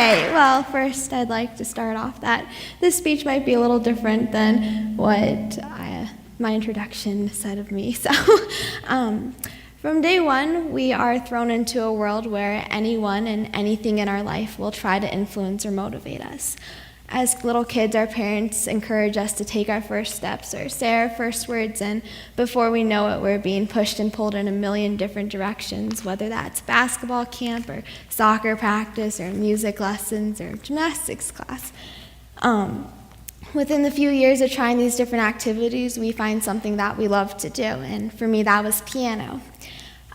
Okay, well, first I'd like to start off that this speech might be a little different than what my introduction said of me. So, from day one, we are thrown into a world where anyone and anything in our life will try to influence or motivate us. As little kids, our parents encourage us to take our first steps or say our first words, and before we know it, we're being pushed and pulled in a million different directions, whether that's basketball camp or soccer practice or music lessons or gymnastics class. Within the few years of trying these different activities, we find something that we love to do, and for me, that was piano.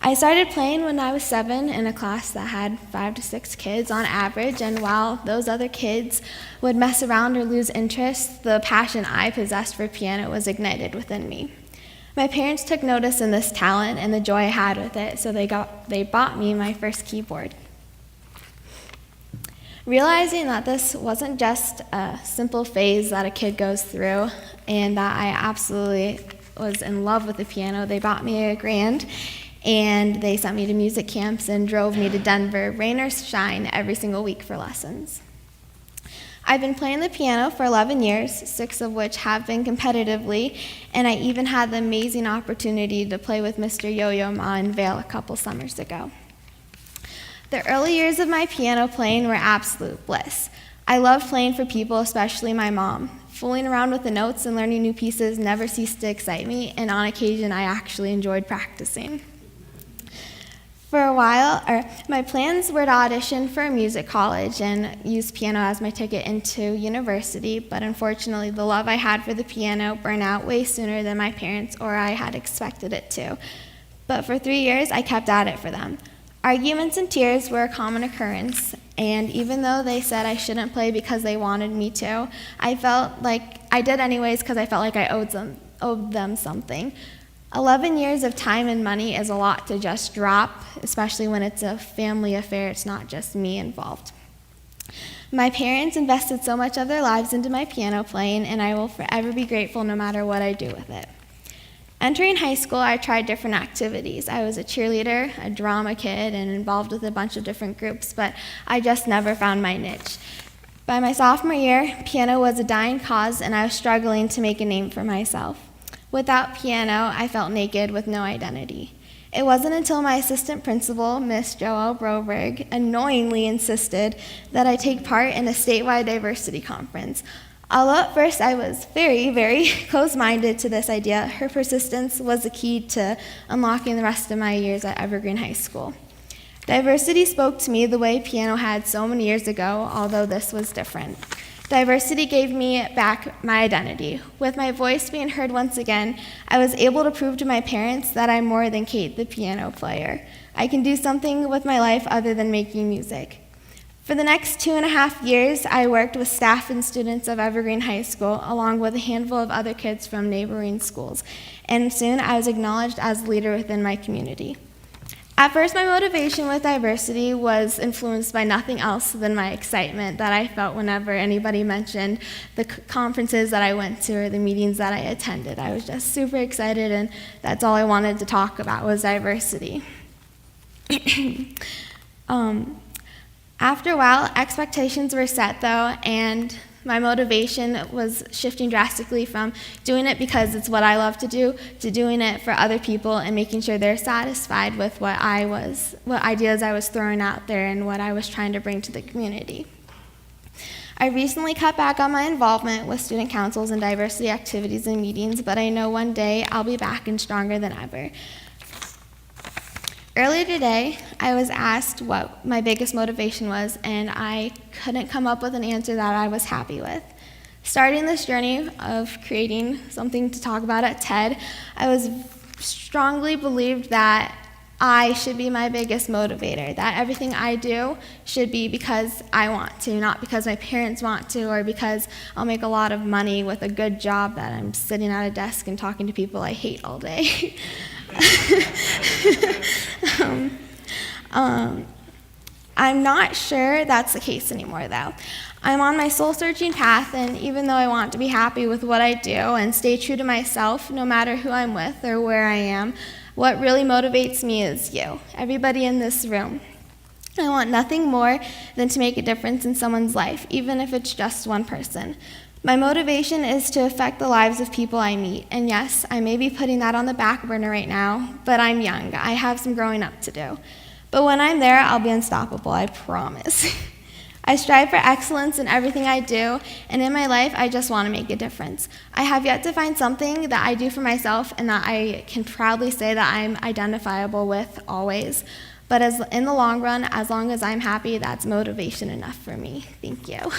I started playing when I was 7 in a class that had 5 to 6 kids on average, and while those other kids would mess around or lose interest, the passion I possessed for piano was ignited within me. My parents took notice in this talent and the joy I had with it, so they bought me my first keyboard. Realizing that this wasn't just a simple phase that a kid goes through and that I absolutely was in love with the piano, they bought me a grand. And they sent me to music camps and drove me to Denver, rain or shine, every single week for lessons. I've been playing the piano for 11 years, 6 of which have been competitively, and I even had the amazing opportunity to play with Mr. Yo-Yo Ma in Vail a couple summers ago. The early years of my piano playing were absolute bliss. I loved playing for people, especially my mom. Fooling around with the notes and learning new pieces never ceased to excite me, and on occasion I actually enjoyed practicing. For a while, my plans were to audition for a music college and use piano as my ticket into university, but unfortunately the love I had for the piano burned out way sooner than my parents or I had expected it to. But for 3 years, I kept at it for them. Arguments and tears were a common occurrence, and even though they said I shouldn't play because they wanted me to, I felt like I did anyways because I felt like I owed them something. 11 years of time and money is a lot to just drop, especially when it's a family affair. It's not just me involved. My parents invested so much of their lives into my piano playing, and I will forever be grateful no matter what I do with it. Entering high school, I tried different activities. I was a cheerleader, a drama kid, and involved with a bunch of different groups, but I just never found my niche. By my sophomore year, piano was a dying cause, and I was struggling to make a name for myself. Without piano, I felt naked with no identity. It wasn't until my assistant principal, Miss Joelle Broberg, annoyingly insisted that I take part in a statewide diversity conference. Although at first I was very, very close-minded to this idea, her persistence was the key to unlocking the rest of my years at Evergreen High School. Diversity spoke to me the way piano had so many years ago, although this was different. Diversity gave me back my identity. With my voice being heard once again, I was able to prove to my parents that I'm more than Kate, the piano player. I can do something with my life other than making music. For the next 2.5 years, I worked with staff and students of Evergreen High School, along with a handful of other kids from neighboring schools, and soon I was acknowledged as a leader within my community. At first, my motivation with diversity was influenced by nothing else than my excitement that I felt whenever anybody mentioned the conferences that I went to or the meetings that I attended. I was just super excited, and that's all I wanted to talk about was diversity. After a while, expectations were set, though, and my motivation was shifting drastically from doing it because it's what I love to do to doing it for other people and making sure they're satisfied with what ideas I was throwing out there and what I was trying to bring to the community. I recently cut back on my involvement with student councils and diversity activities and meetings, but I know one day I'll be back and stronger than ever. Earlier today, I was asked what my biggest motivation was, and I couldn't come up with an answer that I was happy with. Starting this journey of creating something to talk about at TED, I was strongly believed that I should be my biggest motivator, that everything I do should be because I want to, not because my parents want to, or because I'll make a lot of money with a good job that I'm sitting at a desk and talking to people I hate all day. I'm not sure that's the case anymore, though. I'm on my soul-searching path, and even though I want to be happy with what I do and stay true to myself, no matter who I'm with or where I am, what really motivates me is you, everybody in this room. I want nothing more than to make a difference in someone's life, even if it's just one person. My motivation is to affect the lives of people I meet, and yes, I may be putting that on the back burner right now, but I'm young. I have some growing up to do. But when I'm there, I'll be unstoppable, I promise. I strive for excellence in everything I do, and in my life, I just want to make a difference. I have yet to find something that I do for myself and that I can proudly say that I'm identifiable with always. But in the long run, as long as I'm happy, that's motivation enough for me. Thank you.